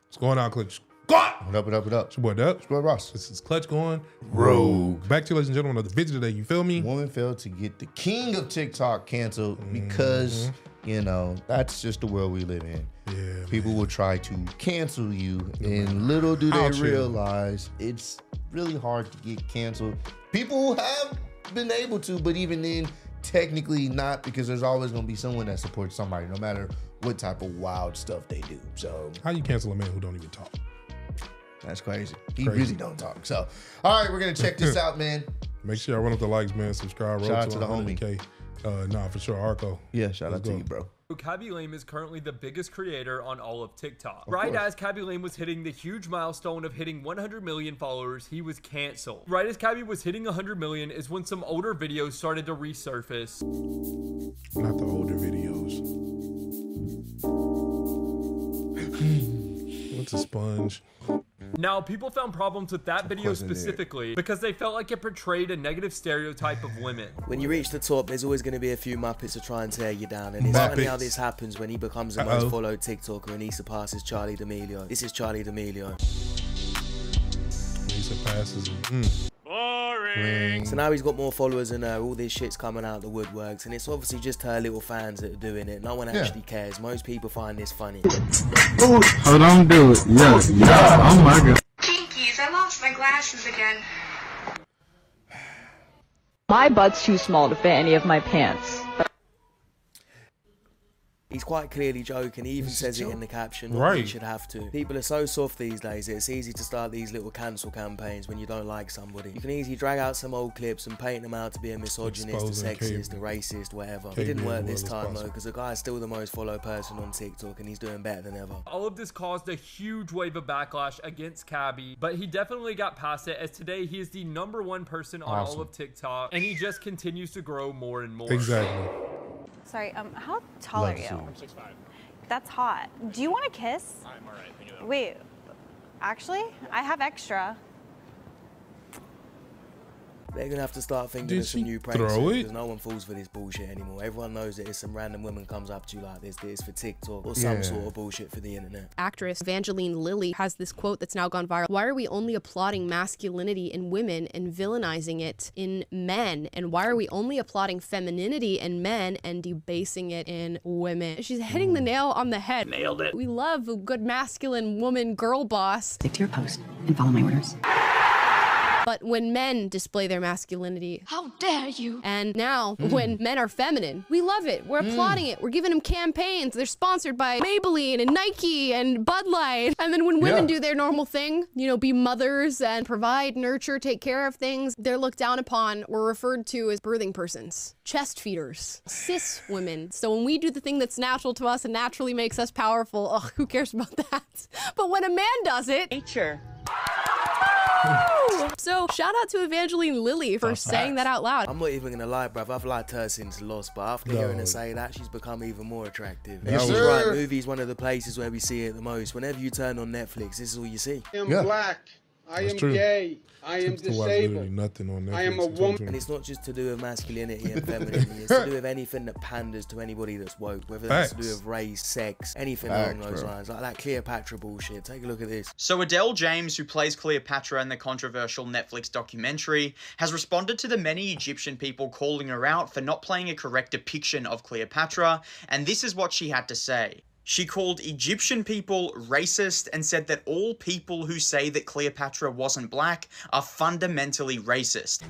What's going on, Clutch? God! What up, what up, what up? It's your boy Dub. It's your boy Ross. This is Clutch going rogue. Back to you, ladies and gentlemen, another video today. You feel me? Woman failed to get the king of TikTok canceled because, you know, that's just the world we live in. Yeah, people will try to cancel you, and little do they realize it's really hard to get canceled. People have been able to, but even then, technically not, because there's always going to be someone that supports somebody, no matter what type of wild stuff they do. So how you cancel a man who don't even talk? That's crazy. He really don't talk. So, all right, we're going to check this out, man. Make sure y'all run up the likes, man. Subscribe. Shout out to the homie. Nah, for sure, Arco. Yeah, shout out to you, bro. Khaby Lame is currently the biggest creator on all of TikTok. Right as Khaby Lame was hitting the huge milestone of hitting 100 million followers, he was canceled. Right as Khaby was hitting 100 million is when some older videos started to resurface. Not the older videos. What's a sponge? Now, people found problems with that video specifically because they felt like it portrayed a negative stereotype of women. When you reach the top, there's always going to be a few Muppets to try and tear you down. And it's funny how this happens when he becomes the most followed TikToker and he surpasses Charli D'Amelio. This is Charli D'Amelio. He surpasses him. Boring. So now he's got more followers and all this shit's coming out of the woodworks. And it's obviously just her little fans that are doing it. No one actually cares. Most people find this funny. Oh, don't do it. Yeah. Oh my god. Jinkies, I lost my glasses again. My butt's too small to fit any of my pants. He's quite clearly joking. He even says it in the caption. Right. You should have to. People are so soft these days. It's easy to start these little cancel campaigns when you don't like somebody. You can easily drag out some old clips and paint them out to be a misogynist, a sexist, a racist, whatever. It didn't work this time though, because the guy's still the most followed person on TikTok and he's doing better than ever. All of this caused a huge wave of backlash against Khaby, but he definitely got past it, as today he is the #1 person on all of TikTok, and he just continues to grow more and more. Exactly. Sorry, how tall are you? I'm 6'5". That's hot. Do you want a kiss? I'm alright, thank you. Wait, actually, I have extra. They're gonna have to start thinking of some new pranks because no one falls for this bullshit anymore. Everyone knows that if some random woman comes up to you like this, that it's for TikTok or some sort of bullshit for the internet. Actress Evangeline Lilly has this quote that's now gone viral. Why are we only applauding masculinity in women and villainizing it in men? And why are we only applauding femininity in men and debasing it in women? She's hitting the nail on the head. Nailed it. We love a good masculine woman girl boss. Stick to your post and follow my orders. But when men display their masculinity, How dare you? and now when men are feminine, we love it. We're applauding it. We're giving them campaigns. They're sponsored by Maybelline and Nike and Bud Light. And then when women do their normal thing, you know, be mothers and provide, nurture, take care of things, they're looked down upon or referred to as birthing persons, chest feeders, cis women. So when we do the thing that's natural to us and naturally makes us powerful, oh, who cares about that? But when a man does it, Nature. So shout out to Evangeline Lilly for saying that out loud. I'm not even gonna lie, bruv. I've liked her since Lost, but after hearing her say that, she's become even more attractive. Yes, She's sir. right. Movies, one of the places where we see it the most. Whenever you turn on Netflix, this is all you see. I am black. I am gay. I am disabled. Nothing on Netflix. I am a woman. And it's not just to do with masculinity and femininity. It's to do with anything that panders to anybody that's woke, whether that's to do with race, sex, anything along those lines. Like that Cleopatra bullshit. Take a look at this. So Adele James, who plays Cleopatra in the controversial Netflix documentary, has responded to the many Egyptian people calling her out for not playing a correct depiction of Cleopatra, and this is what she had to say. She called Egyptian people racist and said that all people who say that Cleopatra wasn't black are fundamentally racist.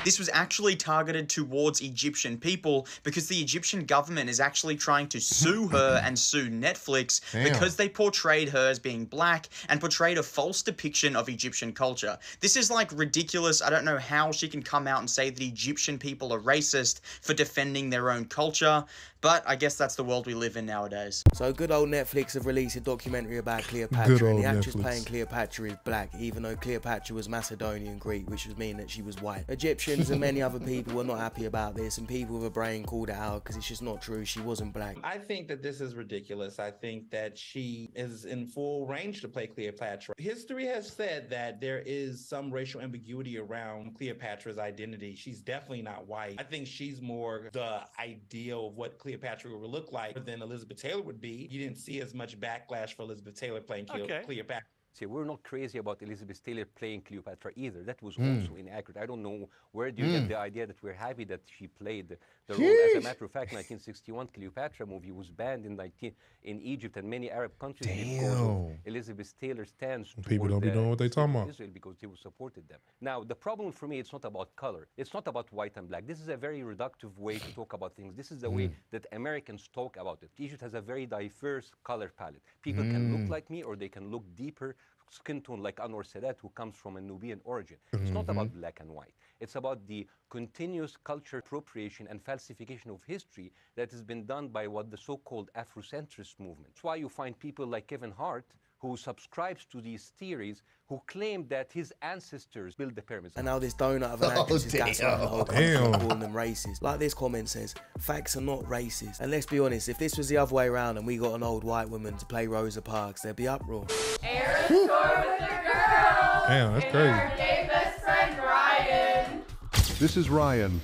This was actually targeted towards Egyptian people because the Egyptian government is actually trying to sue her and sue Netflix because they portrayed her as being black and portrayed a false depiction of Egyptian culture. This is like ridiculous. I don't know how she can come out and say that Egyptian people are racist for defending their own culture, but I guess that's the world we live in nowadays. So good old Netflix have released a documentary about Cleopatra, and the actress playing Cleopatra is black, even though Cleopatra was Macedonian Greek, which would mean that she was white. Egyptian Christians and many other people were not happy about this, and people with a brain called it out because it's just not true. She wasn't black. I think that this is ridiculous. I think that she is in full range to play Cleopatra. History has said that there is some racial ambiguity around Cleopatra's identity. She's definitely not white. I think she's more the ideal of what Cleopatra would look like than Elizabeth Taylor would be. You didn't see as much backlash for Elizabeth Taylor playing Cleopatra. See, we're not crazy about Elizabeth Taylor playing Cleopatra either. That was also inaccurate. I don't know where do you get the idea that we're happy that she played the role. As a matter of fact, 1961 Cleopatra movie was banned in Egypt and many Arab countries because of Elizabeth Taylor's stance. People don't be knowing what they talking about. Israel because they supported them. Now, the problem for me, it's not about color. It's not about white and black. This is a very reductive way to talk about things. This is the way that Americans talk about it. Egypt has a very diverse color palette. People can look like me or they can look deeper skin tone like Anwar Sadat, who comes from a Nubian origin. It's not about black and white. It's about the continuous culture appropriation and falsification of history that has been done by what the so-called Afrocentrist movement. That's why you find people like Kevin Hart, who subscribes to these theories, who claim that his ancestors built the pyramids. And now this donut of an actress is gassing the whole country and calling them racist. Like this comment says, facts are not racist. And let's be honest, if this was the other way around and we got an old white woman to play Rosa Parks, there'd be uproar. Aaron scored with the girl. Damn, that's crazy. Our gay best friend Ryan. This is Ryan,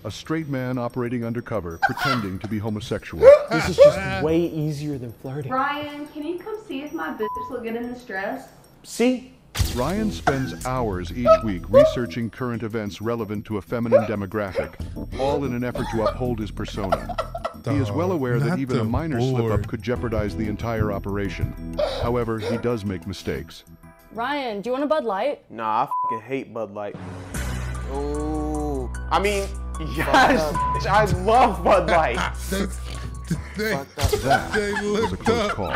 a straight man operating undercover, pretending to be homosexual. This is just way easier than flirting. Ryan, can you come see if my bitch look good in this dress? See? Ryan spends hours each week researching current events relevant to a feminine demographic, all in an effort to uphold his persona. He is well aware that even a minor slip-up could jeopardize the entire operation. However, he does make mistakes. Ryan, do you want a Bud Light? Nah, I fucking hate Bud Light. Oh. I mean, yes, I love Bud Light. That was a close call.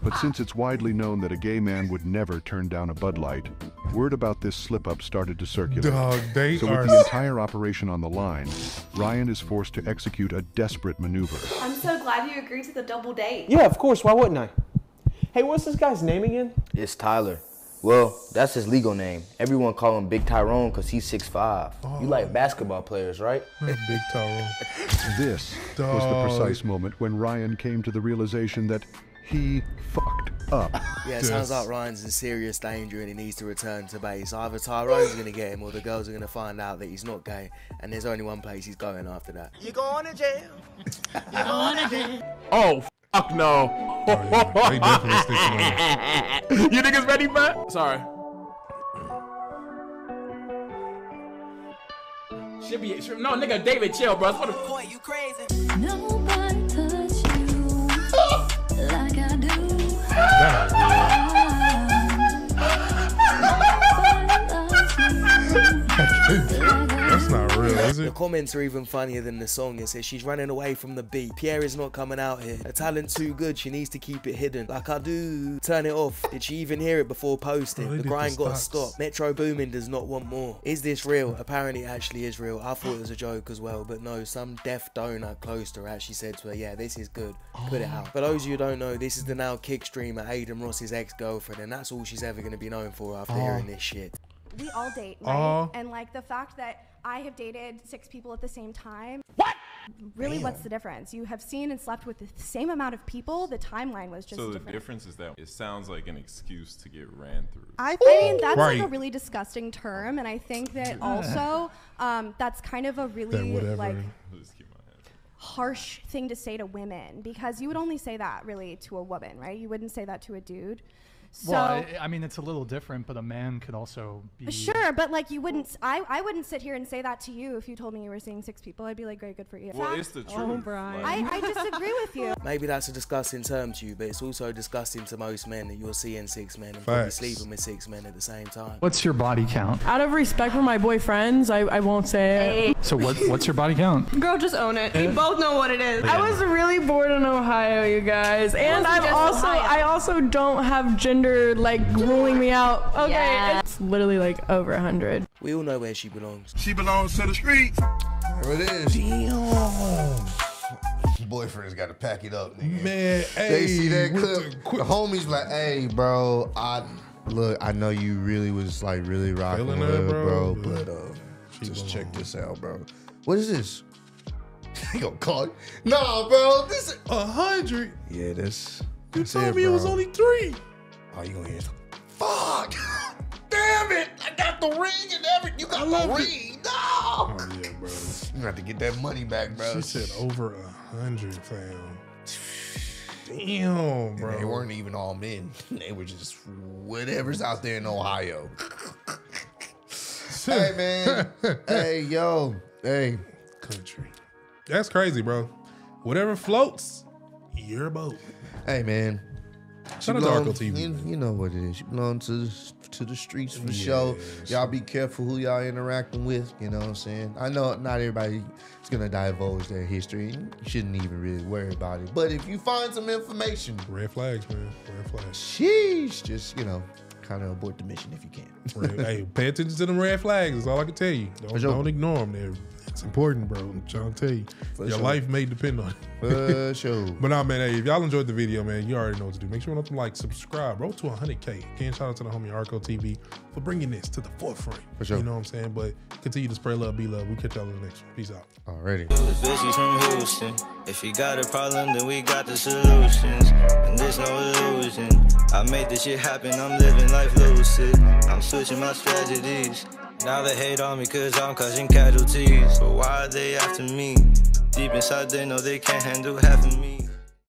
But since it's widely known that a gay man would never turn down a Bud Light, word about this slip-up started to circulate. So with the entire operation on the line, Ryan is forced to execute a desperate maneuver. I'm so glad you agreed to the double date. Yeah, of course, why wouldn't I? Hey, what's this guy's name again? It's Tyler. Well, that's his legal name. Everyone call him Big Tyrone because he's 6'5". You like basketball players, right? Big Tyrone. This was the precise moment when Ryan came to the realization that he fucked up. Yeah, it sounds like Ryan's in serious danger and he needs to return to base. Either Tyrone's going to get him or the girls are going to find out that he's not gay, and there's only one place he's going after that. You're going to jail. You're going to jail. Oh, fuck no. They definitely stick You niggas ready, man? Sorry. Should be, no, nigga, David, chill, bro. What the fuck? You crazy. Nobody touch you like I do. That's not real, is it? The comments are even funnier than the song. It says she's running away from the beat. Pierre is not coming out here. Her talent's too good. She needs to keep it hidden. Like I do. Turn it off. Did she even hear it before posting? The grind got to stop. Metro Boomin does not want more. Is this real? Apparently it actually is real. I thought it was a joke as well, but no, some deaf donut close to her actually said to her, yeah, this is good. Put it out. For those of you who don't know, this is the now kick streamer Aiden Ross's ex-girlfriend, and that's all she's ever going to be known for after hearing this shit. We all date, right? And like the fact that I have dated 6 people at the same time. What? Really, what's the difference? You have seen and slept with the same amount of people. The timeline was just different. So the difference is that it sounds like an excuse to get ran through. I mean, that's like a really disgusting term, and I think that also that's kind of a really like harsh thing to say to women, because you would only say that really to a woman, right? You wouldn't say that to a dude. So, well, I mean, it's a little different, but a man could also be... Sure, but like you wouldn't... I wouldn't sit here and say that to you if you told me you were seeing 6 people. I'd be like, great, good for you. Well, it's the truth. Oh, Brian. I disagree with you. Maybe that's a disgusting term to you, but it's also disgusting to most men that you're seeing 6 men and probably sleeping with 6 men at the same time. What's your body count? Out of respect for my boyfriends, I won't say it. So what's your body count? Girl, just own it. We both know what it is. I was really bored in Ohio, you guys. And I also don't have gender, like, ruling me out. Okay, yeah. It's literally like over 100. We all know where she belongs. She belongs to the streets. There it is. Damn. Boyfriend's got to pack it up, nigga. Man, they see that clip. The homies like, hey, bro, I know you really was like really rocking with her, bro, but Just check this out, bro. What is this? You gonna call it? Nah, bro. This is 100. Yeah, this. You told me it was only 3. Oh, you gonna hear? Fuck! Damn it! I got the ring and everything. You got the ring. No. Oh yeah, bro. You got to get that money back, bro. She said over 100, fam. Damn, bro. And they weren't even all men. They were just whatever's out there in Ohio. Hey, man. Hey, yo. Hey. Country. That's crazy, bro. Whatever floats, your boat. Hey, man. Shout out to Arco TV. You know what it is. You belong to the streets for sure. Y'all be careful who y'all interacting with. You know what I'm saying? I know not everybody is going to divulge their history. You shouldn't even really worry about it. But if you find some information. Red flags, man. Red flags. Sheesh. Just, kind of abort the mission if you can. Hey, pay attention to them red flags. That's all I can tell you. Don't ignore them. It's important, bro. I'm trying to tell you. Your life may depend on it. For sure. But nah, man, hey, if y'all enjoyed the video, man, you already know what to do. Make sure to like, subscribe. Roll to 100K. Again, shout out to the homie Arco TV for bringing this to the forefront. For sure. You know what I'm saying? But continue to spread love, be love. We catch y'all in the next one. Peace out. Alrighty. Bitches from Houston. If you got a problem, then we got the solutions. And there's no illusion. I made this shit happen. I'm living life lucid. I'm switching my strategies. Now they hate on me cause I'm causing casualties. But why are they after me? Deep inside they know they can't handle half of me.